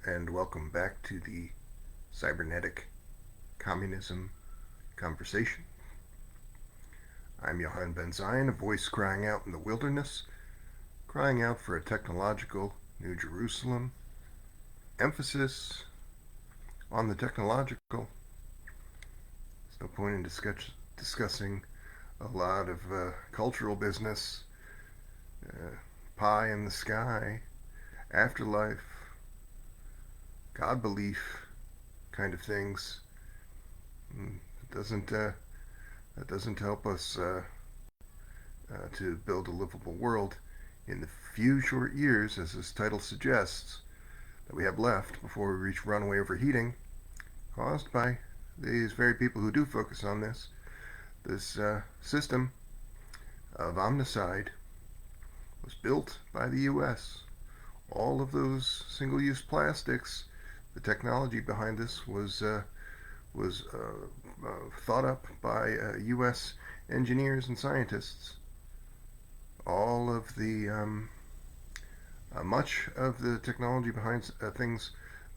and welcome back to the cybernetic communism conversation. I'm Johann Ben Zion, a voice crying out in the wilderness, crying out for a technological New Jerusalem, emphasis on the technological. There's no point in discussing a lot of cultural business, uh, pie in the sky, afterlife, God belief kind of things. It doesn't help us to build a livable world in the few short years, as this title suggests, that we have left before we reach runaway overheating, caused by these very people who do focus on this. This system of omnicide was built by the US. All of those single-use plastics, the technology behind this was thought up by U.S. engineers and scientists. All of the much of the technology behind things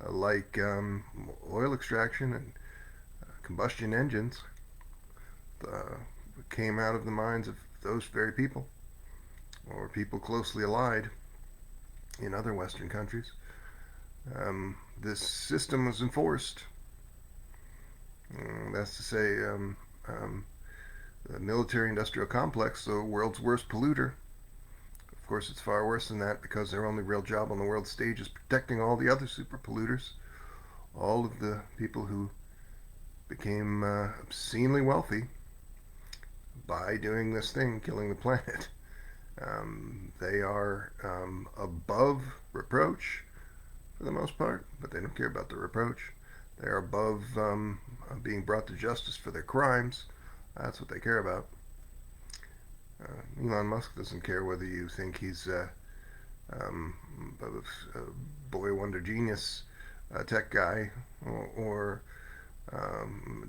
like oil extraction and combustion engines came out of the minds of those very people, or people closely allied in other Western countries. This system was enforced. That's to say, the military-industrial complex, the world's worst polluter. Of course, it's far worse than that because their only real job on the world stage is protecting all the other super polluters, all of the people who became obscenely wealthy by doing this thing, killing the planet. They are above reproach for the most part, but they don't care about the reproach. They are above being brought to justice for their crimes. That's what they care about. Elon Musk doesn't care whether you think he's a boy wonder genius tech guy or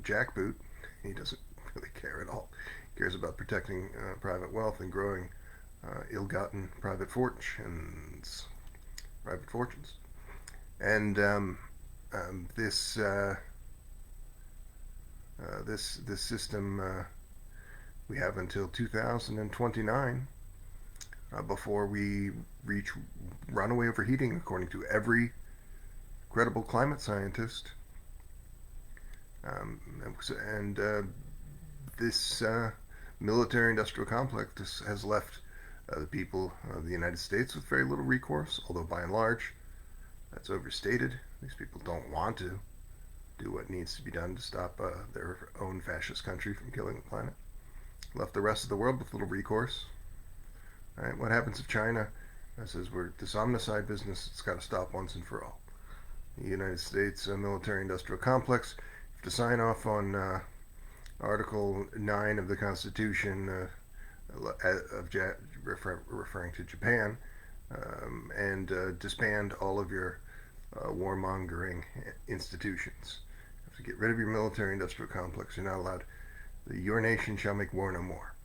jackboot. He doesn't really care at all. He cares about protecting private wealth and growing ill-gotten private fortunes. And this system, we have until 2029 before we reach runaway overheating, according to every credible climate scientist. And this military-industrial complex has left the people of the United States with very little recourse, although by and large that's overstated. These people don't want to do what needs to be done to stop their own fascist country from killing the planet. Left the rest of the world with little recourse. Right? What happens if China says this omnicide business, it's got to stop once and for all? The United States military-industrial complex have to sign off on Article 9 of the Constitution referring to Japan, and disband all of your warmongering institutions. You have to get rid of your military-industrial complex. You're not allowed. Your nation shall make war no more.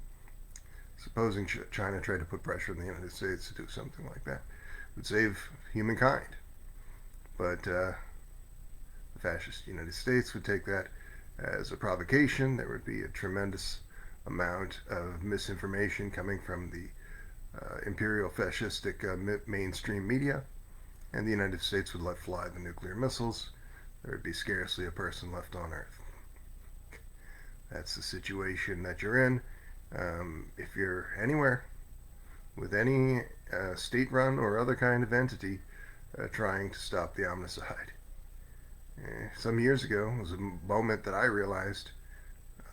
Supposing China tried to put pressure on the United States to do something like that, it would save humankind. But the fascist United States would take that as a provocation. There would be a tremendous amount of misinformation coming from the imperial fascistic mainstream media, and the United States would let fly the nuclear missiles. There would be scarcely a person left on Earth. That's the situation that you're in. If you're anywhere with any state-run or other kind of entity trying to stop the omnicide. Some years ago was a moment that I realized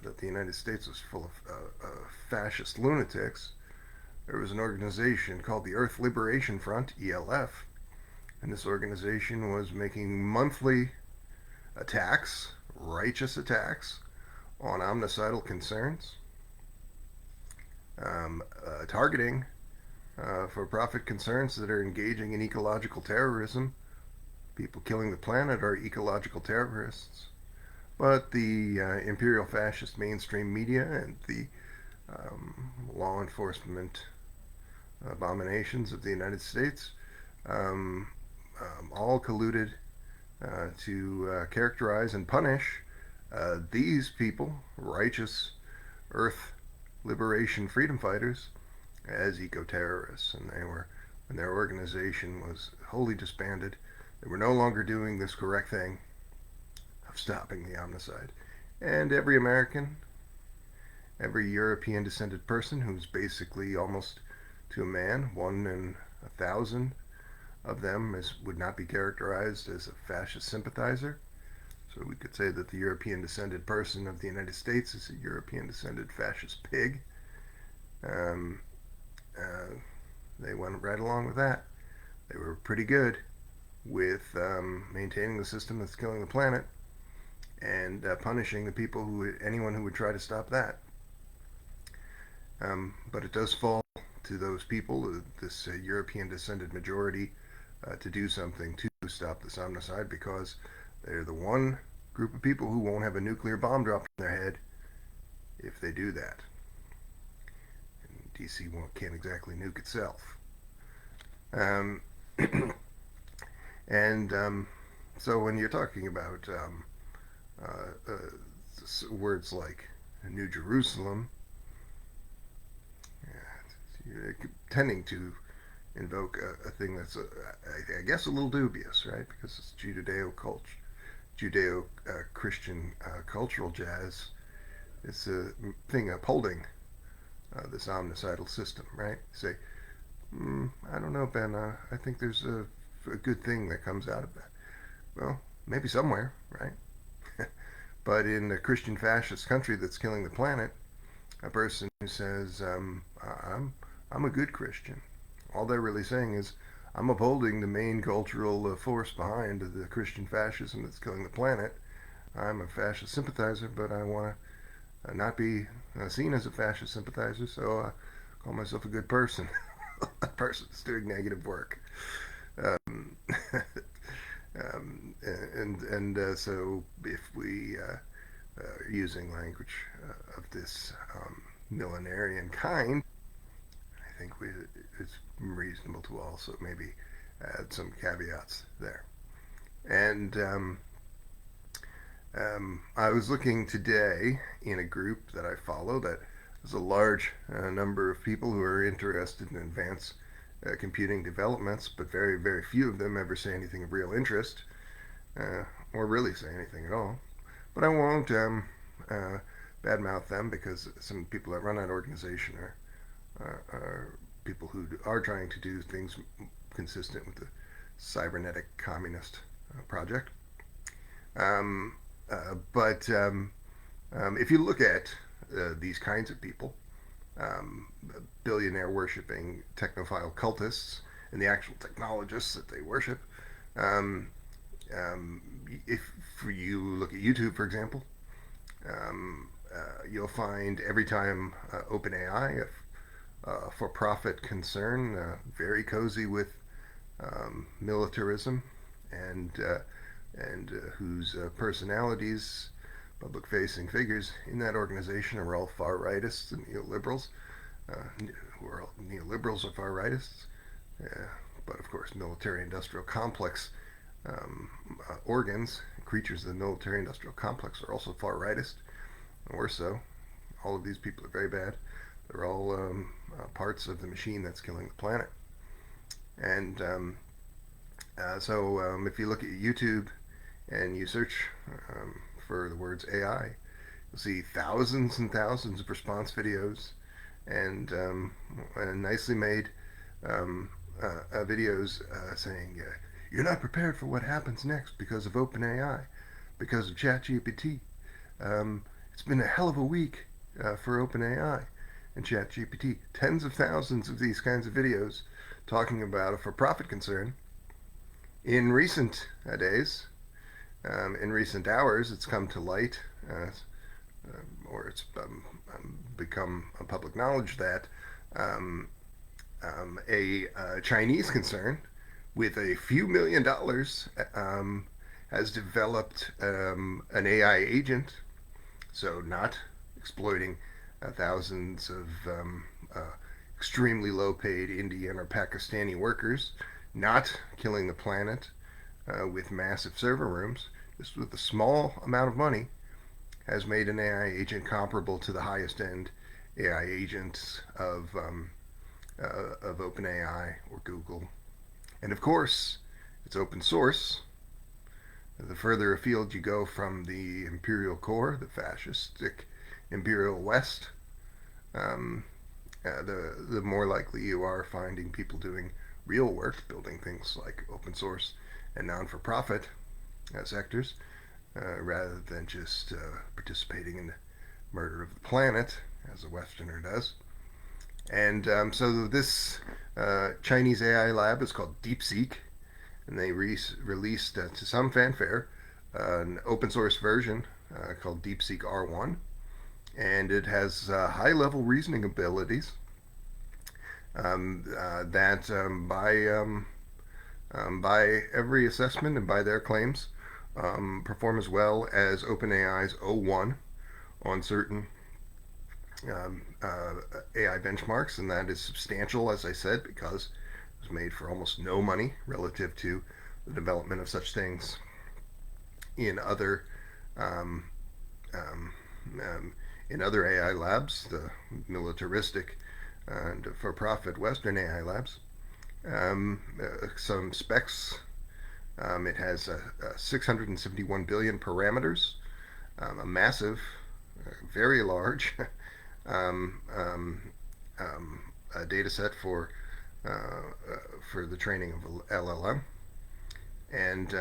that the United States was full of fascist lunatics. There was an organization called the Earth Liberation Front, ELF, and this organization was making monthly attacks, righteous attacks, on omnicidal concerns, targeting for-profit concerns that are engaging in ecological terrorism. People killing the planet are ecological terrorists. But the imperial fascist mainstream media and the law enforcement abominations of the United States all colluded to characterize and punish these people, righteous Earth liberation freedom fighters, as eco-terrorists. And they were, when their organization was wholly disbanded, they were no longer doing this correct thing of stopping the omnicide. And every American, every European descended person who's basically almost to a man, 1 in 1,000 of them would not be characterized as a fascist sympathizer. So we could say that the European descended person of the United States is a European descended fascist pig. Um, uh, they went right along with that. They were pretty good with maintaining the system that's killing the planet and punishing the people anyone who would try to stop that. But it does fall to those people, this European descended majority, to do something to stop this omnicide, because they're the one group of people who won't have a nuclear bomb dropped on their head if they do that. And DC can't exactly nuke itself. And so when you're talking about words like New Jerusalem, you're tending to invoke a thing that's, I guess, a little dubious, right? Because it's Judeo-Christian cultural jazz. It's a thing upholding this omnicidal system, right? Say, I don't know, Ben. I think there's a good thing that comes out of that. Well, maybe somewhere, right? But in a Christian fascist country that's killing the planet, a person who says, I'm a good Christian, all they're really saying is, I'm upholding the main cultural force behind the Christian fascism that's killing the planet. I'm a fascist sympathizer, but I want to not be seen as a fascist sympathizer, so I call myself a good person. A person that's doing negative work. Um, so if we are using language of this millenarian kind, I think it's reasonable to also maybe add some caveats there. And I was looking today in a group that I follow that is a large number of people who are interested in advanced computing developments, but very, very few of them ever say anything of real interest, or really say anything at all. But I won't badmouth them, because some people that run that organization are people who are trying to do things consistent with the cybernetic communist project. But if you look at these kinds of people, billionaire worshipping technophile cultists, and the actual technologists that they worship, um, if you look at YouTube, for example, you'll find every time OpenAI, a for-profit concern, very cozy with militarism, and whose personalities, public-facing figures in that organization, are all far-rightists and neoliberals, who are all neoliberals or far-rightists. But of course, military-industrial complex organs, creatures of the military-industrial complex, are also far-rightist, or so. All of these people are very bad. They're all parts of the machine that's killing the planet. And so if you look at YouTube and you search for the words AI, you'll see thousands and thousands of response videos and nicely made videos saying, you're not prepared for what happens next because of OpenAI, because of ChatGPT. It's been a hell of a week for OpenAI and ChatGPT. Tens of thousands of these kinds of videos talking about a for-profit concern. In recent days, in recent hours, it's come to light, or it's become a public knowledge that a Chinese concern with a few $1 million has developed an AI agent, so not exploiting thousands of extremely low-paid Indian or Pakistani workers, not killing the planet, with massive server rooms, just with a small amount of money, has made an AI agent comparable to the highest end AI agents of OpenAI or Google. And of course, it's open source. The further afield you go from the imperial core, the fascistic Imperial West, um, the more likely you are finding people doing real work, building things like open source and non-for-profit sectors, rather than just participating in the murder of the planet, as a Westerner does. And so this Chinese AI lab is called Deepseek, and they released to some fanfare an open source version called Deepseek R1, and it has high-level reasoning abilities that by every assessment and by their claims perform as well as OpenAI's O1 on certain AI benchmarks, and that is substantial, as I said, because it was made for almost no money relative to the development of such things in other um, um, um, in other AI labs, the militaristic and for-profit Western AI labs. Some specs. It has 671 billion parameters, a massive, very large um, um, data set for the training of LLM, and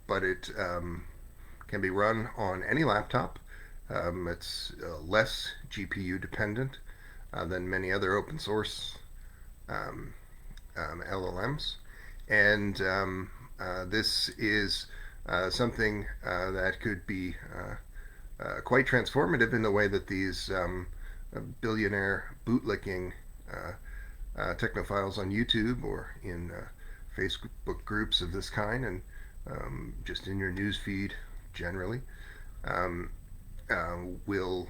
but it can be run on any laptop. It's less GPU dependent than many other open source um, LLMs, and this is something that could be quite transformative in the way that these billionaire bootlicking technophiles on YouTube or in Facebook groups of this kind, and just in your news feed generally, um, will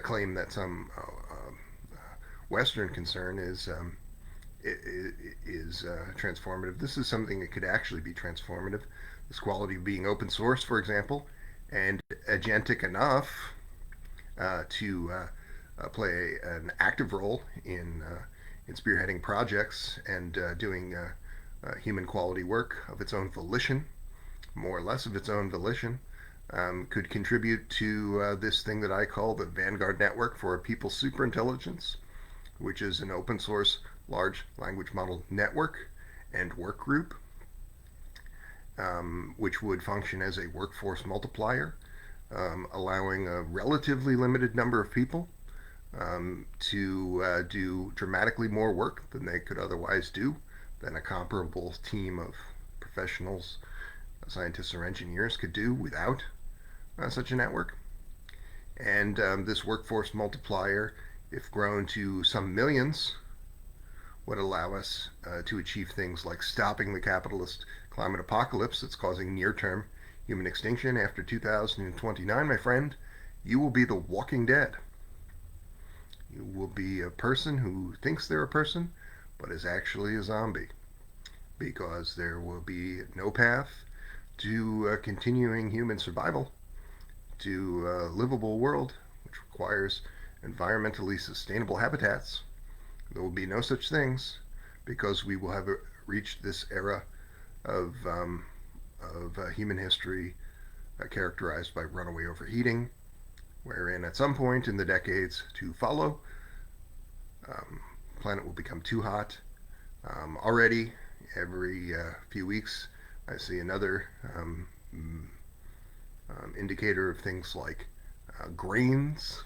claim that some Western concern is transformative. This is something that could actually be transformative. This quality of being open source, for example, and agentic enough to play an active role in spearheading projects and doing human quality work of its own volition, more or less of its own volition, could contribute to this thing that I call the Vanguard Network for People's Superintelligence, which is an open source large language model network and work group, which would function as a workforce multiplier, allowing a relatively limited number of people to do dramatically more work than they could otherwise do, than a comparable team of professionals, scientists, or engineers could do without such a network. And this workforce multiplier, if grown to some millions, would allow us to achieve things like stopping the capitalist climate apocalypse that's causing near-term human extinction. After 2029, my friend, you will be the walking dead. You will be a person who thinks they're a person, but is actually a zombie, because there will be no path to continuing human survival, to a livable world, which requires environmentally sustainable habitats. There will be no such things, because we will have reached this era of human history characterized by runaway overheating, wherein at some point in the decades to follow, the planet will become too hot. Already, every few weeks, I see another indicator of things like grains.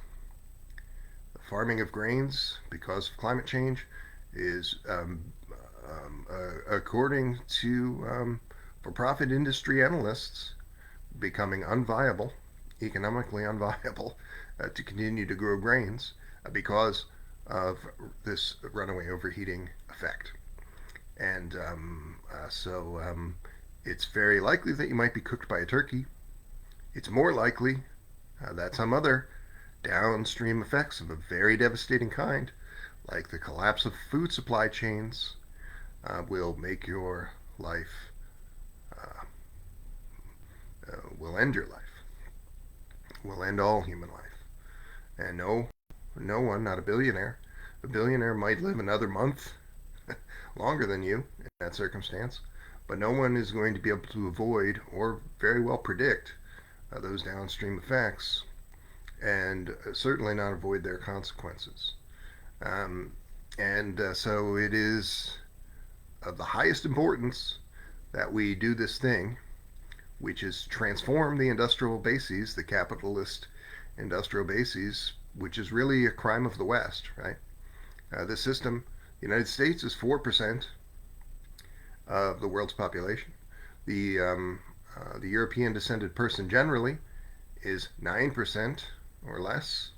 The farming of grains, because of climate change, is, according to for-profit industry analysts, becoming unviable, economically unviable, to continue to grow grains because of this runaway overheating effect. And so it's very likely that you might be cooked by a turkey. It's more likely that some other downstream effects of a very devastating kind, like the collapse of food supply chains, will make your life, uh, will end your life, will end all human life. And no one, not a billionaire. A billionaire might live another month longer than you in that circumstance, but no one is going to be able to avoid or very well predict those downstream effects, and certainly not avoid their consequences. Um, and so it is of the highest importance that we do this thing, which is transform the industrial bases, the capitalist industrial bases, which is really a crime of the West, right? This system, the United States is 4% of the world's population. The European descended person generally is 9% or less,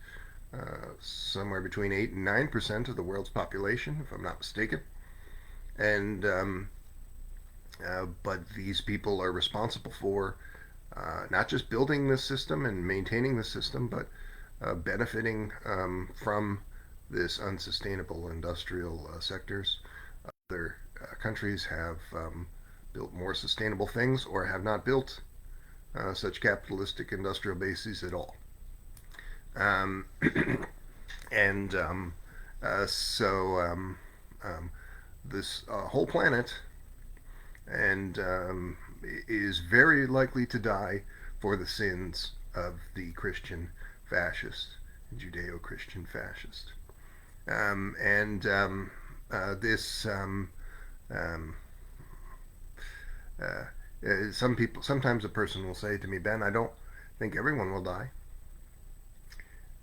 somewhere between 8 and 9% of the world's population, if I'm not mistaken. And but these people are responsible for not just building this system and maintaining the system, but benefiting from this unsustainable industrial sectors. Other countries have built more sustainable things or have not built such capitalistic industrial bases at all. Um, and so this whole planet and is very likely to die for the sins of the Christian fascist, Judeo-Christian fascist. And this um, uh, sometimes a person will say to me, Ben, I don't think everyone will die.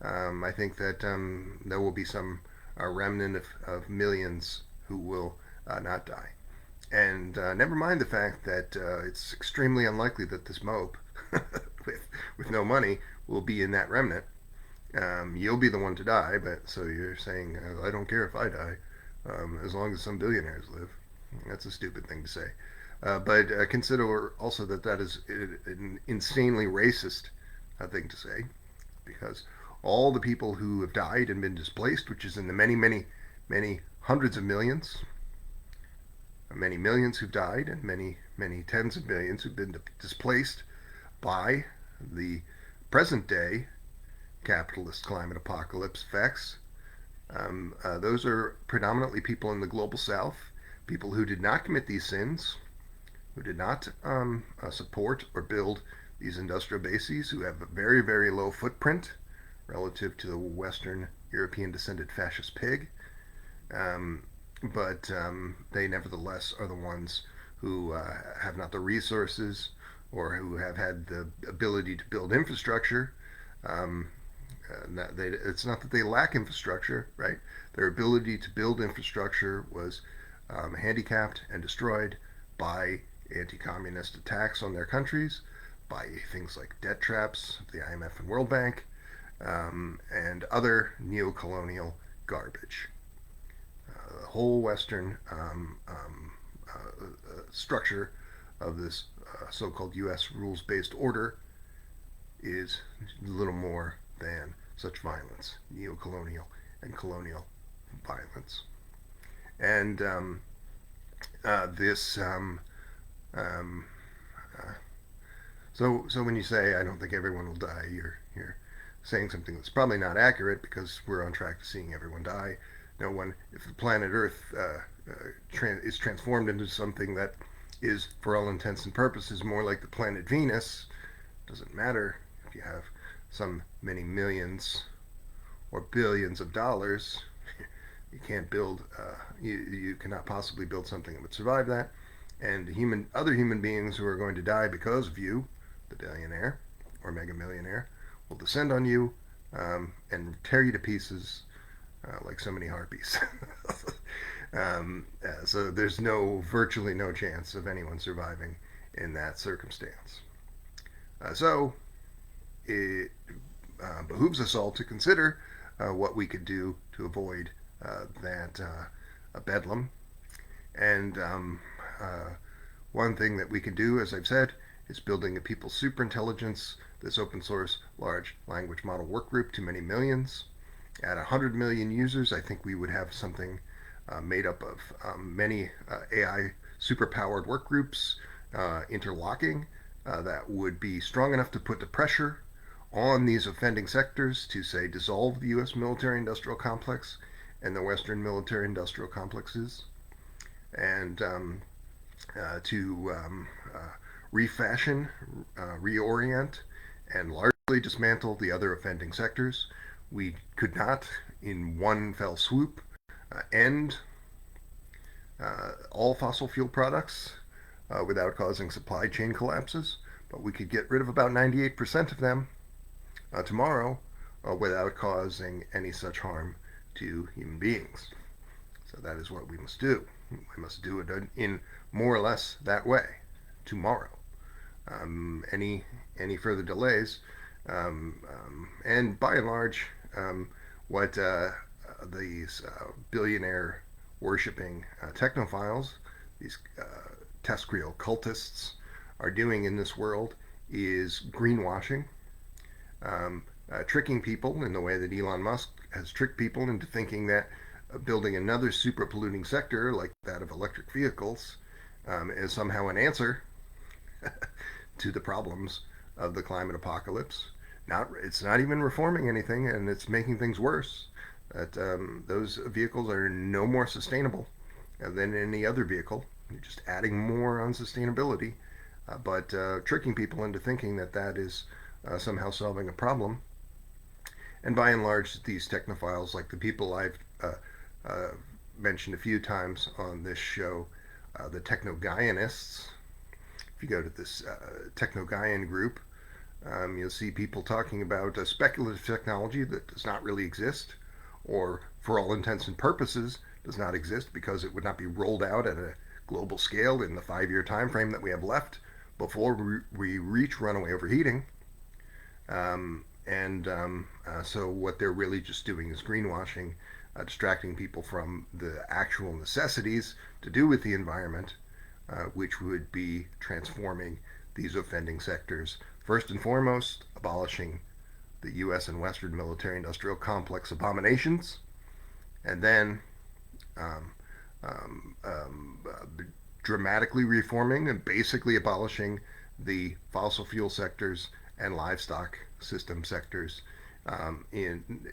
I think that there will be some remnant of millions who will not die. And never mind the fact that it's extremely unlikely that this mope with no money will be in that remnant. You'll be the one to die, but so you're saying, I don't care if I die, as long as some billionaires live. That's a stupid thing to say. But consider also that that is an insanely racist thing to say, because all the people who have died and been displaced, which is in the many hundreds of millions, many millions who've died, and many tens of millions who've been displaced by the present day capitalist climate apocalypse effects. Those are predominantly people in the global south, people who did not commit these sins, who did not support or build these industrial bases, who have a very low footprint relative to the Western European descended fascist pig. But they nevertheless are the ones who have not the resources or who have had the ability to build infrastructure. Um, it's not that they lack infrastructure, right? Their ability to build infrastructure was handicapped and destroyed by anti-communist attacks on their countries, by things like debt traps of the IMF and World Bank, and other neo-colonial garbage. The whole Western structure of this so-called U.S. rules-based order is little more than such violence, neo-colonial and colonial violence. And this, so when you say I don't think everyone will die, you're saying something that's probably not accurate, because we're on track to seeing everyone die. No one, if the planet Earth is transformed into something that is, for all intents and purposes, more like the planet Venus, doesn't matter if you have some many millions or billions of dollars. You can't build. You cannot possibly build something that would survive that. And other human beings who are going to die because of you, the billionaire or mega millionaire, will descend on you and tear you to pieces like so many harpies. So there's virtually no chance of anyone surviving in that circumstance. So it behooves us all to consider what we could do to avoid that bedlam. And one thing that we can do, as I've said, is building a people's superintelligence, this open source large language model work group to many millions. At 100 million users, I think we would have something made up of many AI superpowered work groups interlocking that would be strong enough to put the pressure on these offending sectors to, say, dissolve the U.S. military industrial complex and the Western military industrial complexes, and to refashion, reorient, and largely dismantle the other offending sectors. We could not, in one fell swoop, end all fossil fuel products without causing supply chain collapses, but we could get rid of about 98% of them tomorrow without causing any such harm to human beings. So that is what we must do. We must do it in more or less that way tomorrow. Any further delays, and by and large, what these billionaire worshipping technophiles, these terrestrial cultists, are doing in this world is greenwashing, tricking people in the way that Elon Musk has tricked people into thinking that building another super polluting sector like that of electric vehicles is somehow an answer to the problems of the climate apocalypse. It's not even reforming anything, and it's making things worse. That those vehicles are no more sustainable than any other vehicle. You're just adding more unsustainability, but tricking people into thinking that that is somehow solving a problem. And by and large, these technophiles, like the people I've uh, mentioned a few times on this show, the techno-Gaianists. If you go to this techno-Gaian group, you'll see people talking about a speculative technology that does not really exist, or for all intents and purposes does not exist because it would not be rolled out at a global scale in the 5-year time frame that we have left before we reach runaway overheating. So what they're really just doing is greenwashing, distracting people from the actual necessities to do with the environment, which would be transforming these offending sectors. First and foremost, abolishing the U.S. and Western military-industrial complex abominations, and then um, um, um, dramatically reforming and basically abolishing the fossil fuel sectors and livestock system sectors in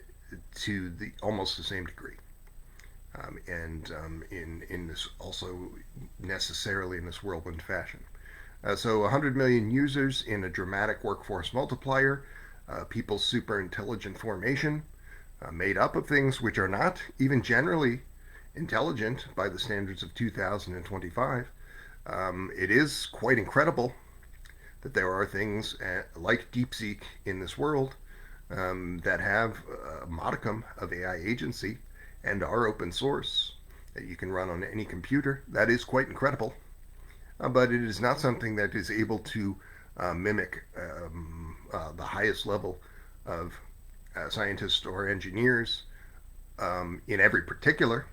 to the almost the same degree. In this also necessarily in this whirlwind fashion. So 100 million users in a dramatic workforce multiplier, people's super intelligent formation, made up of things which are not even generally intelligent by the standards of 2025. It is quite incredible that there are things like Deepseek in this world that have a modicum of AI agency and are open source that you can run on any computer. That is quite incredible. But it is not something that is able to mimic the highest level of scientists or engineers in every particular.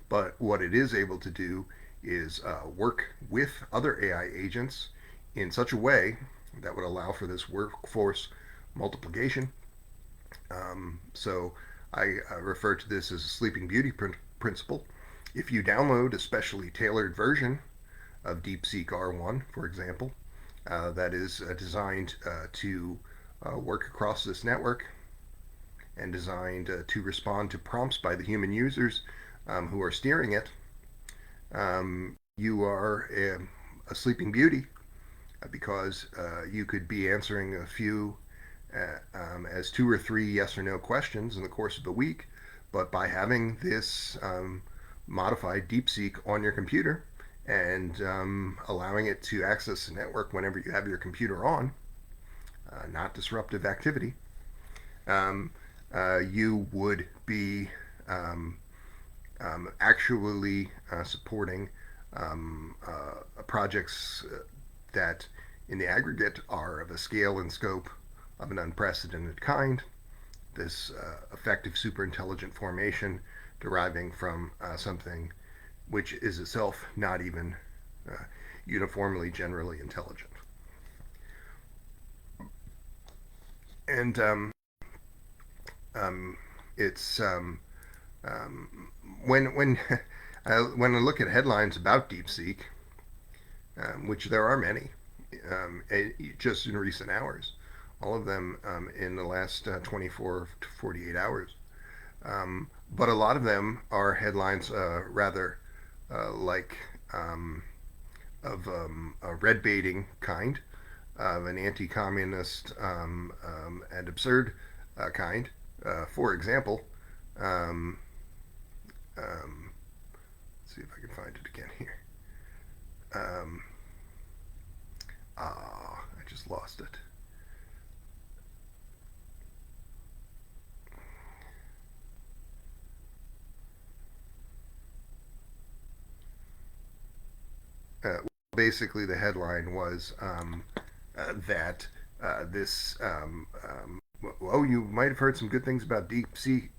But what it is able to do is work with other AI agents in such a way that would allow for this workforce multiplication. So I refer to this as a Sleeping Beauty principle. If you download a specially tailored version of Deepseek R1, for example, that is designed to work across this network and designed to respond to prompts by the human users who are steering it, you are a Sleeping Beauty because you could be answering a few as 2 or 3 yes or no questions in the course of the week, but by having this modified Deepseek on your computer and allowing it to access the network whenever you have your computer on, not disruptive activity, you would be actually supporting projects that in the aggregate are of a scale and scope of an unprecedented kind. This effective superintelligent formation deriving from something which is itself not even uniformly generally intelligent. And it's Um, when when I look at headlines about Deepseek, which there are many, just in recent hours, all of them in the last 24 to 48 hours. But a lot of them are headlines like um, of a red baiting kind, of an anti-communist and absurd kind. For example, um, um, let's see if I can find it again here. Um, I just lost it. Basically, the headline was that this. Oh, you might have heard some good things about Deepseek,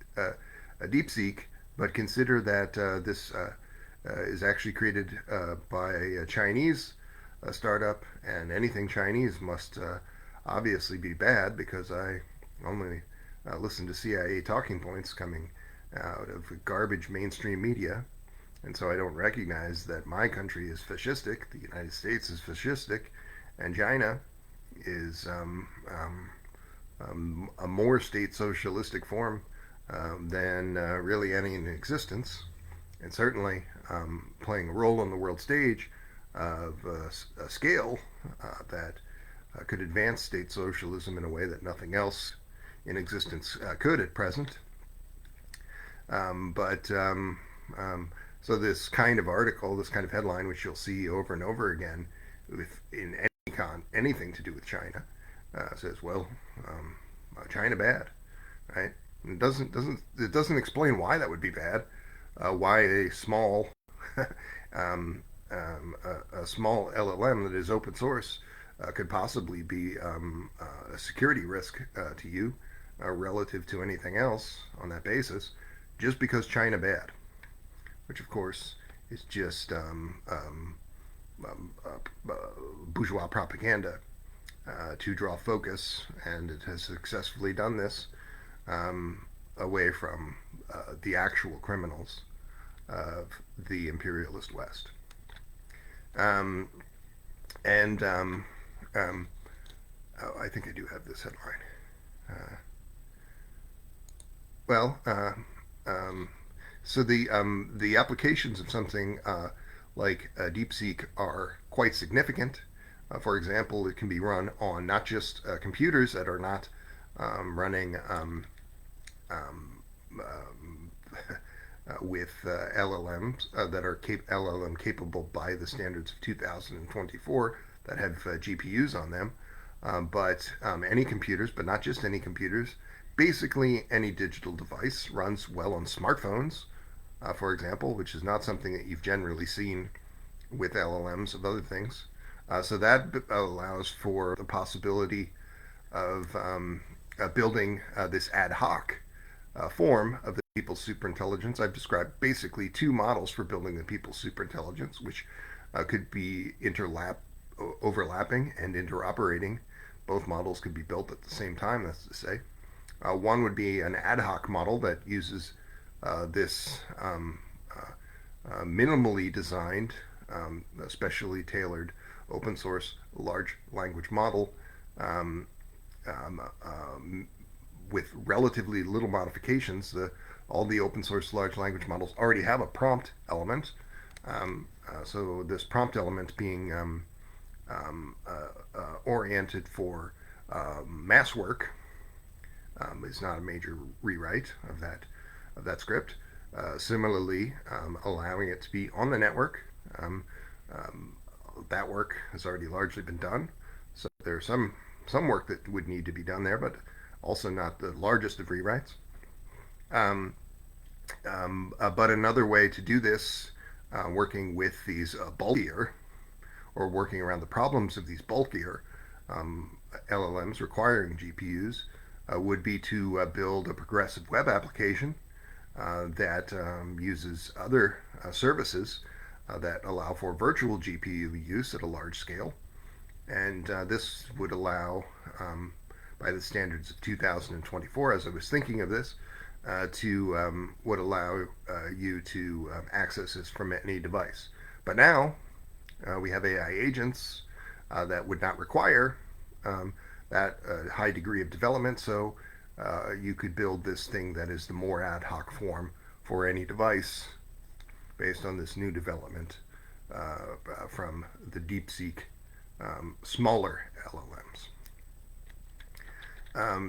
but consider that this is actually created by a Chinese startup, and anything Chinese must obviously be bad because I only listen to CIA talking points coming out of garbage mainstream media. And so I don't recognize that my country is fascistic, the United States is fascistic, and China is a more state socialistic form than really any in existence, and certainly playing a role on the world stage of a scale that could advance state socialism in a way that nothing else in existence could at present. But So this kind of article, this kind of headline, which you'll see over and over again, with in anything to do with China, says, "Well, China bad," right? And it doesn't explain why that would be bad, why a small a small LLM that is open source could possibly be a security risk to you relative to anything else on that basis, just because China bad, which of course is just bourgeois propaganda to draw focus, and it has successfully done this away from the actual criminals of the imperialist West. Um, and oh, I think I do have this headline. Uh, well, um, so the applications of something like DeepSeek are quite significant. For example, it can be run on not just computers that are not running um, um, with LLMs that are LLM capable by the standards of 2024 that have GPUs on them, but any computers, but not just any computers. Basically, any digital device runs well on smartphones, for example, which is not something that you've generally seen with LLMs of other things. So that allows for the possibility of building this ad hoc form of the people's superintelligence. I've described basically two models for building the people's superintelligence, which could be overlapping and interoperating. Both models could be built at the same time, that's to say. One would be an ad hoc model that uses this minimally designed, especially tailored open source large language model um, um, um, with relatively little modifications. All the open source large language models already have a prompt element. So this prompt element being oriented for mass work is not a major rewrite of that script. Similarly, allowing it to be on the network, um, um, that work has already largely been done. So there's some work that would need to be done there, but also not the largest of rewrites. Um, but another way to do this, working with these bulkier, or working around the problems of these bulkier LLMs requiring GPUs, would be to build a progressive web application that uses other services that allow for virtual GPU use at a large scale. And this would allow, by the standards of 2024, as I was thinking of this, to would allow you to access this from any device. But now we have AI agents that would not require that high degree of development. So you could build this thing that is the more ad hoc form for any device based on this new development from the Deepseek smaller LLMs.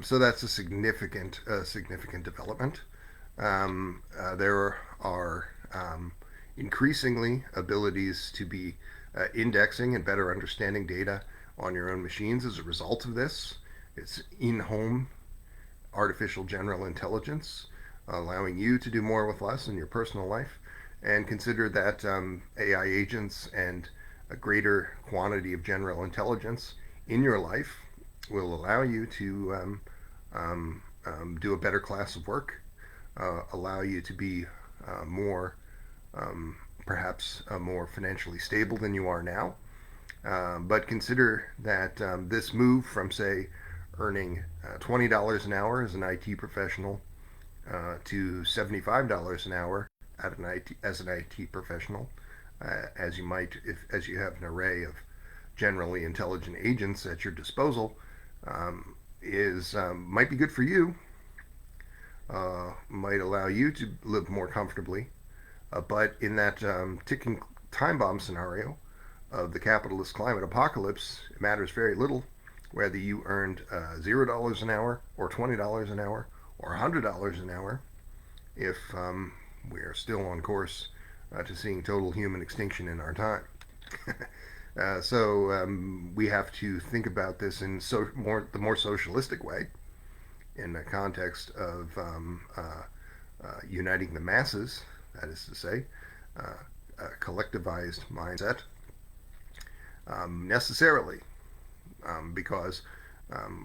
So that's a significant development. There are increasingly abilities to be indexing and better understanding data on your own machines as a result of this. It's in-home artificial general intelligence, allowing you to do more with less in your personal life. And consider that AI agents and a greater quantity of general intelligence in your life will allow you to do a better class of work, allow you to be more, perhaps more financially stable than you are now. But consider that this move from, say, earning $20 an hour as an IT professional to $75 an hour as an IT professional, as you might as you have an array of generally intelligent agents at your disposal, is might be good for you, might allow you to live more comfortably. But in that ticking time bomb scenario of the capitalist climate apocalypse, it matters very little whether you earned $0 an hour or $20 an hour or $100 an hour if we are still on course to seeing total human extinction in our time. So we have to think about this in the more socialistic way, in the context of uniting the masses, that is to say, a collectivized mindset, necessarily, because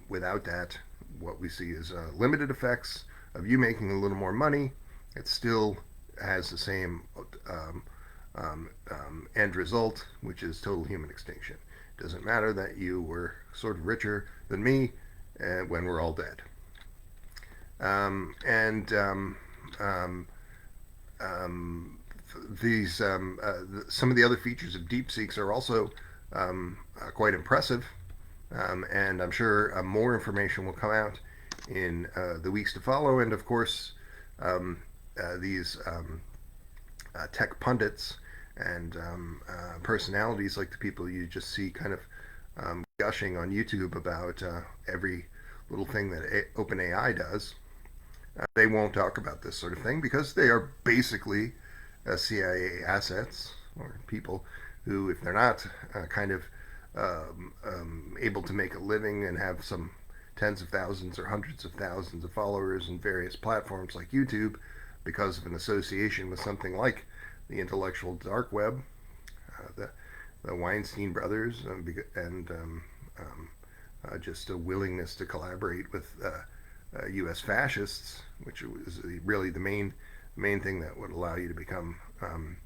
without that, what we see is limited effects of you making a little more money. It still has the same end result, which is total human extinction. It doesn't matter that you were sort of richer than me when we're all dead. These some of the other features of DeepSeeks are also quite impressive, and I'm sure more information will come out in the weeks to follow. And of course, these tech pundits and personalities like the people you just see kind of gushing on YouTube about every little thing that OpenAI does. They won't talk about this sort of thing because they are basically CIA assets, or people who, if they're not kind of able to make a living and have some tens of thousands or hundreds of thousands of followers in various platforms like YouTube because of an association with something like the intellectual dark web, the Weinstein brothers, and just a willingness to collaborate with U.S. fascists, which is really the main thing that would allow you to become an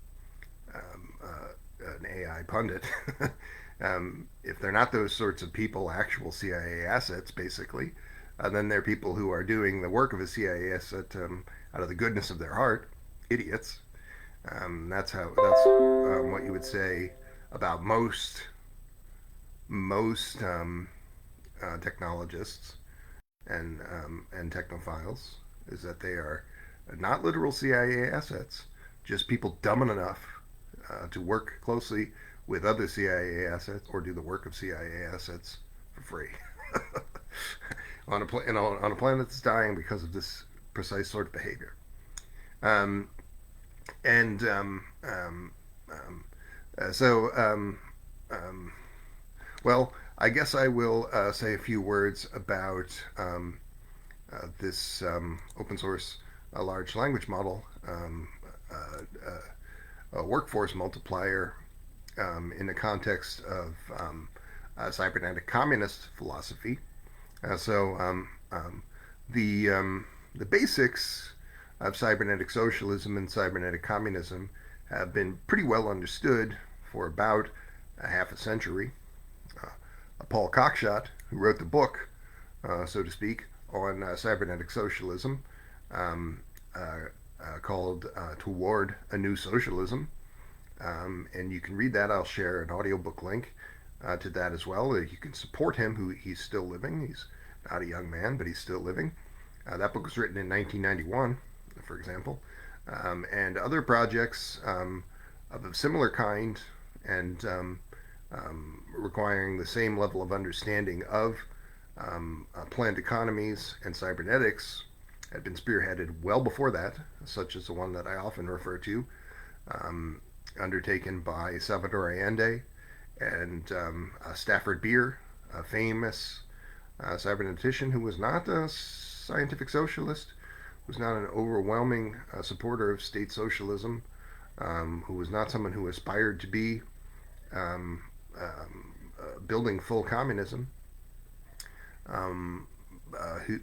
AI pundit. If they're not those sorts of people, actual CIA assets, basically, then they're people who are doing the work of a CIA asset out of the goodness of their heart, idiots. That's what you would say about most technologists and technophiles, is that they are not literal CIA assets, just people dumb enough to work closely with other CIA assets or do the work of CIA assets for free on a planet that's dying because of this precise sort of behavior. Well, I guess I will say a few words about this open source large language model workforce multiplier in the context of cybernetic communist philosophy. The basics of cybernetic socialism and cybernetic communism have been pretty well understood for about a half a century. Paul Cockshott, who wrote the book, so to speak, on cybernetic socialism, um, called Toward a New Socialism. And you can read that. I'll share an audiobook link to that as well. You can support him, who he's still living. He's not a young man, but he's still living. That book was written in 1991, for example. And other projects of a similar kind and requiring the same level of understanding of planned economies and cybernetics had been spearheaded well before that, such as the one that I often refer to, um, undertaken by Salvador Allende and Stafford Beer, a famous cybernetician who was not a scientific socialist, was not an overwhelming supporter of state socialism, who was not someone who aspired to be um, building full communism, um,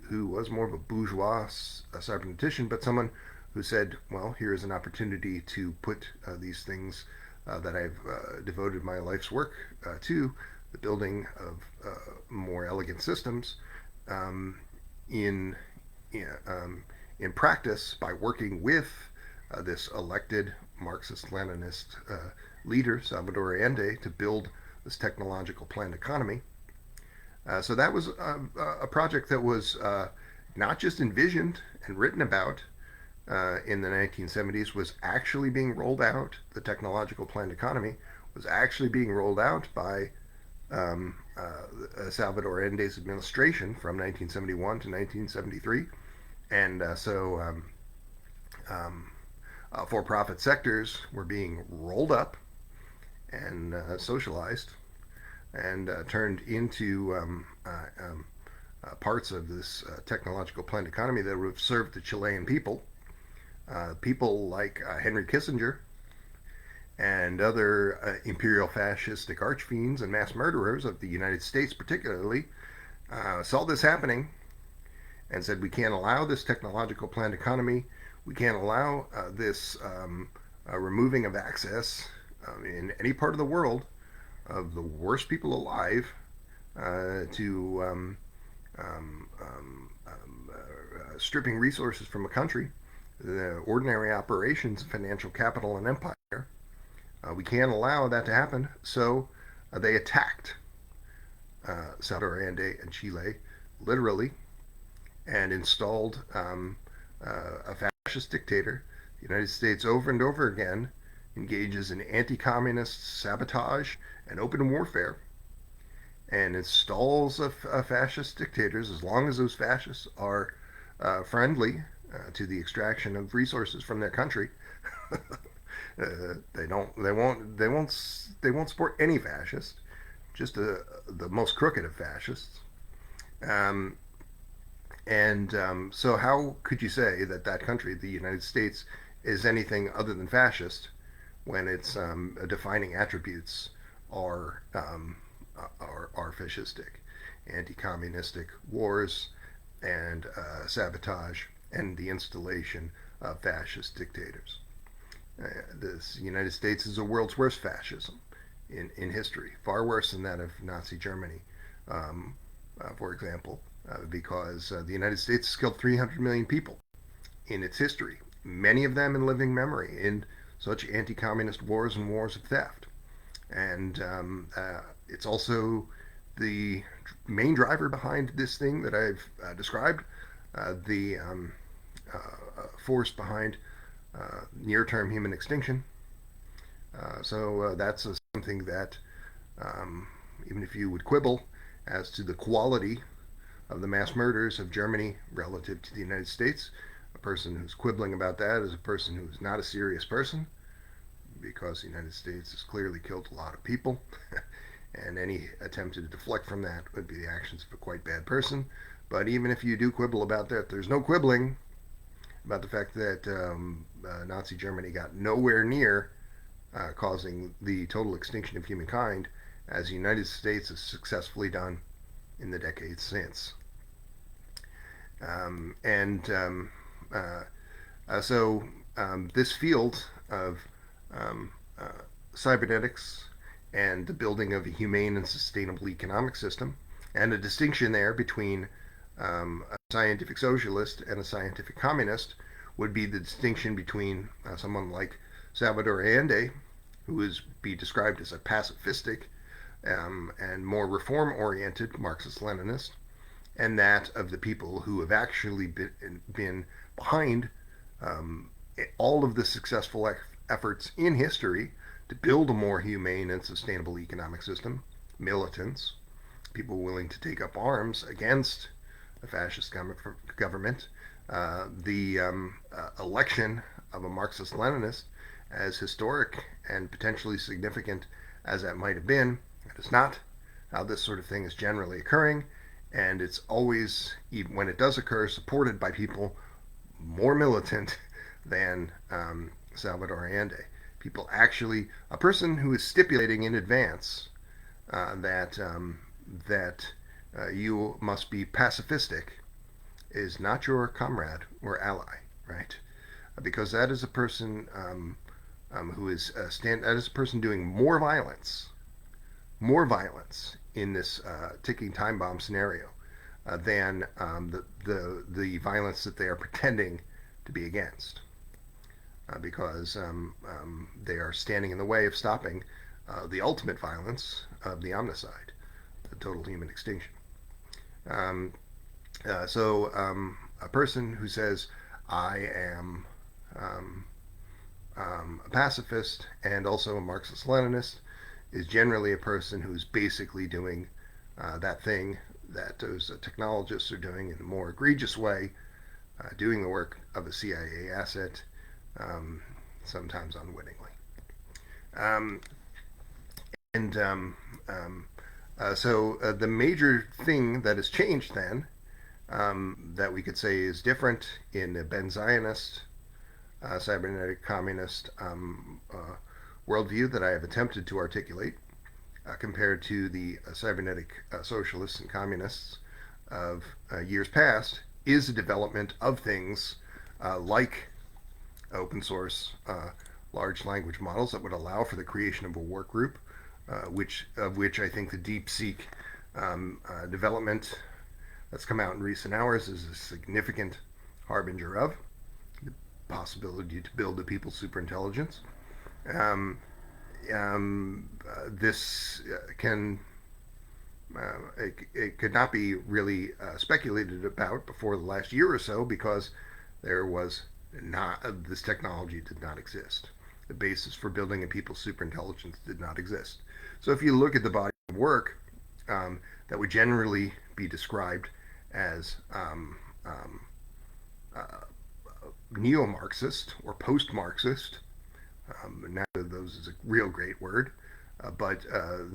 who was more of a bourgeois cybernetician, but someone who said, well, here is an opportunity to put these things that I've devoted my life's work to, the building of more elegant systems, um, in, in, um, in practice by working with this elected Marxist-Leninist leader, Salvador Allende, to build this technological planned economy. So that was a project that was not just envisioned and written about in the 1970s, was actually being rolled out. The technological planned economy was actually being rolled out by Salvador Allende's administration from 1971 to 1973. And for-profit sectors were being rolled up and socialized and turned into parts of this technological planned economy that would have served the Chilean people. People like Henry Kissinger and other imperial fascistic archfiends and mass murderers of the United States, particularly, saw this happening and said, we can't allow this technological planned economy. We can't allow this removing of access in any part of the world of the worst people alive to stripping resources from a country, the ordinary operations of financial capital and empire. We can't allow that to happen. So they attacked Salvador Allende and Chile, literally, and installed a fascist dictator. The United States, over and over again, engages in anti-communist sabotage and open warfare, and installs fascist dictators as long as those fascists are friendly to the extraction of resources from their country. They won't support any fascist, just the most crooked of fascists. Um, and so, how could you say that that country, the United States, is anything other than fascist when its defining attributes are are fascistic, anti-communistic wars, and sabotage, and the installation of fascist dictators? This United States is the world's worst fascism in history, far worse than that of Nazi Germany, for example, because the United States has killed 300 million people in its history, many of them in living memory, in such anti-communist wars and wars of theft. And it's also the main driver behind this thing that I've described, the force behind near-term human extinction. So that's something that, even if you would quibble as to the quality of the mass murders of Germany relative to the United States, a person who's quibbling about that is a person who's not a serious person, because the United States has clearly killed a lot of people, and any attempt to deflect from that would be the actions of a quite bad person. But even if you do quibble about that, there's no quibbling about the fact that Nazi Germany got nowhere near causing the total extinction of humankind as the United States has successfully done in the decades since. And so this field of um, uh, cybernetics and the building of a humane and sustainable economic system, and a distinction there between A scientific socialist and a scientific communist would be the distinction between someone like Salvador Allende, who is be described as a pacifistic and more reform-oriented Marxist-Leninist, and that of the people who have actually been behind um, all of the successful efforts in history to build a more humane and sustainable economic system, militants, people willing to take up arms against a fascist government, the election of a Marxist Leninist, as historic and potentially significant as that might have been, it is not how this sort of thing is generally occurring, and it's always, even when it does occur, supported by people more militant than Salvador Allende. People actually, a person who is stipulating in advance that you must be pacifistic is not your comrade or ally, right? Because that is a person who is that is a person doing more violence in this ticking time bomb scenario than the violence that they are pretending to be against, because they are standing in the way of stopping the ultimate violence of the omnicide, the total human extinction. Um, a person who says, I am a pacifist and also a Marxist Leninist is generally a person who's basically doing that thing that those technologists are doing in a more egregious way, doing the work of a CIA asset, um, sometimes unwittingly. Um, and the major thing that has changed then, that we could say is different in the Ben Zionist, cybernetic communist worldview that I have attempted to articulate, compared to the cybernetic socialists and communists of years past, is the development of things like open source large language models that would allow for the creation of a work group, which I think the Deepseek development that's come out in recent hours is a significant harbinger of the possibility to build a people's superintelligence. Um, this can it could not be really speculated about before the last year or so, because there was not this technology did not exist. The basis for building a people's superintelligence did not exist. So if you look at the body of work that would generally be described as uh, neo-Marxist or post-Marxist, neither of those is a real great word, but a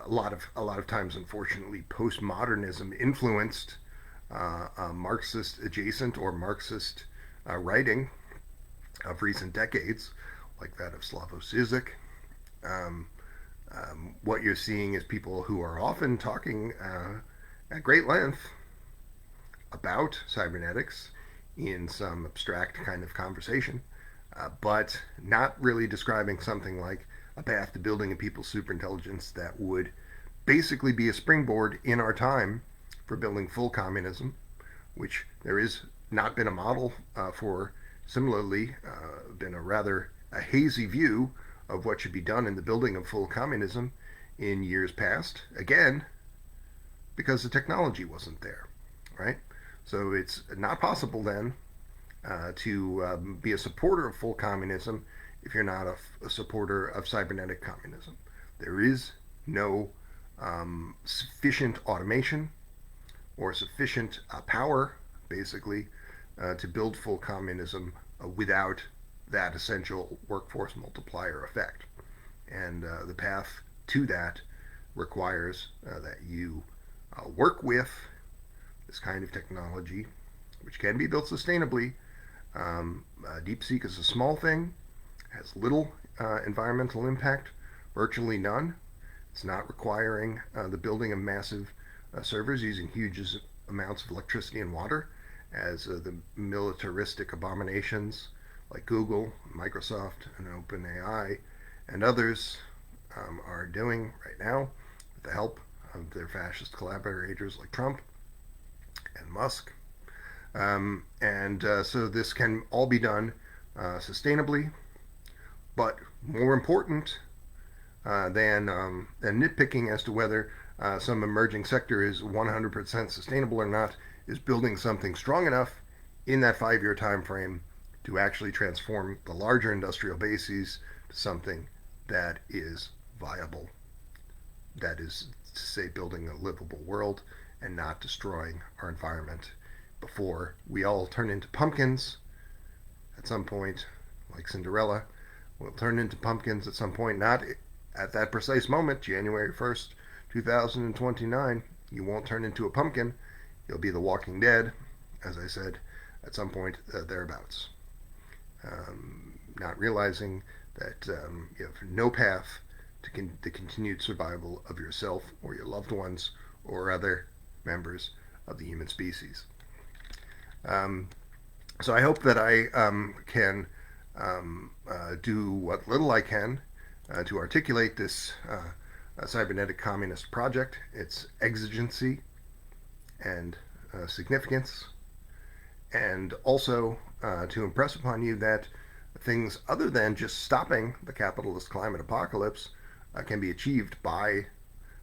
lot of times, unfortunately, postmodernism influenced Marxist adjacent or Marxist writing of recent decades, like that of Slavoj Žižek. Um, what you're seeing is people who are often talking at great length about cybernetics in some abstract kind of conversation, but not really describing something like a path to building a people's superintelligence that would basically be a springboard in our time for building full communism, which there is not been a model for. Similarly, been a hazy view of what should be done in the building of full communism in years past. Again, because the technology wasn't there, right? So it's not possible then to be a supporter of full communism if you're not a supporter of cybernetic communism. There is no sufficient automation or sufficient power, basically, to build full communism without that essential workforce multiplier effect. And the path to that requires that you work with this kind of technology, which can be built sustainably. Deepseek is a small thing, has little environmental impact, virtually none. It's not requiring the building of massive servers using huge amounts of electricity and water, as the militaristic abominations like Google, Microsoft, and OpenAI and others are doing right now with the help of their fascist collaborators like Trump and Musk. So this can all be done sustainably, but more important than nitpicking as to whether some emerging sector is 100% sustainable or not is building something strong enough in that 5 year time frame to actually transform the larger industrial bases to something that is viable. That is to say, building a livable world and not destroying our environment before we all turn into pumpkins at some point, like Cinderella. We'll turn into pumpkins at some point, not at that precise moment, January 1st, 2029. You won't turn into a pumpkin. You'll be the Walking Dead, as I said, at some point thereabouts. Not realizing that you have no path to the continued survival of yourself or your loved ones or other members of the human species. So I hope that I can do what little I can to articulate this cybernetic communist project, its exigency and significance, and also to impress upon you that things other than just stopping the capitalist climate apocalypse can be achieved by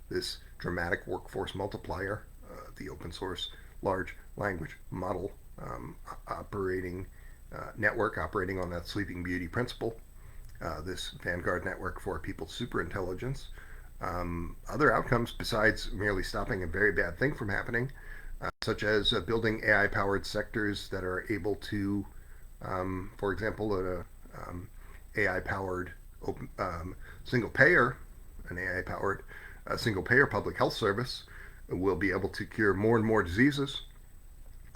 this dramatic workforce multiplier, the open source large language model operating network operating on that Sleeping Beauty principle, this vanguard network for people's superintelligence. Other outcomes besides merely stopping a very bad thing from happening, such as building AI-powered sectors that are able to, for example, AI-powered single-payer, an AI-powered single-payer public health service will be able to cure more and more diseases,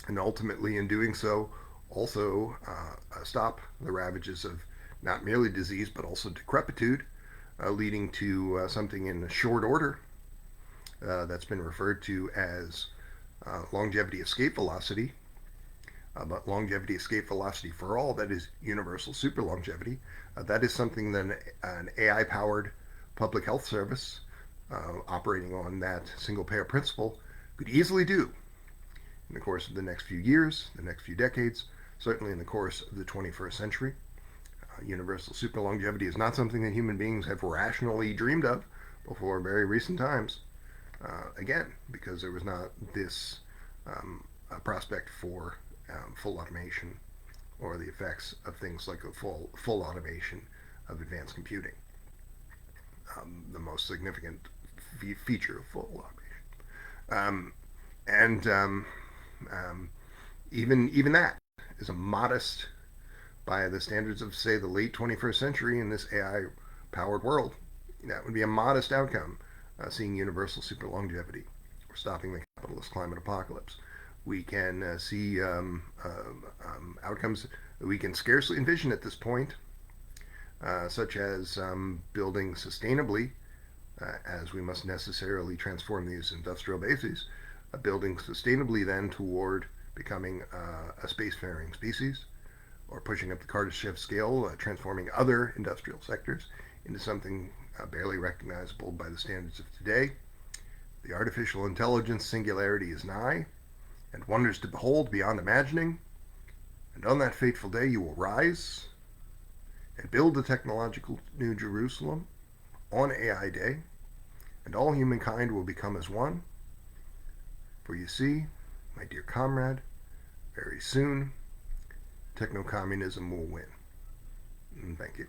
and ultimately, in doing so, also stop the ravages of not merely disease but also decrepitude, leading to something in short order that's been referred to as longevity escape velocity. But longevity escape velocity for all, that is universal super longevity, that is something that an AI powered public health service operating on that single payer principle could easily do in the course of the next few years, the next few decades, certainly in the course of the 21st century. Universal super longevity is not something that human beings have rationally dreamed of before very recent times. Again, because there was not this prospect for full automation or the effects of things like a full automation of advanced computing. The most significant feature of full automation. Even that is a modest, by the standards of, say, the late 21st century in this AI-powered world, that would be a modest outcome, seeing universal super longevity or stopping the capitalist climate apocalypse. We can see outcomes that we can scarcely envision at this point, such as building sustainably, as we must necessarily transform these industrial bases, building sustainably then toward becoming a spacefaring species, or pushing up the Kardashev scale, transforming other industrial sectors into something barely recognizable by the standards of today. The artificial intelligence singularity is nigh, and wonders to behold beyond imagining. And on that fateful day you will rise and build the technological New Jerusalem on AI Day, and all humankind will become as one. For you see, my dear comrade, very soon techno-communism will win. Thank you.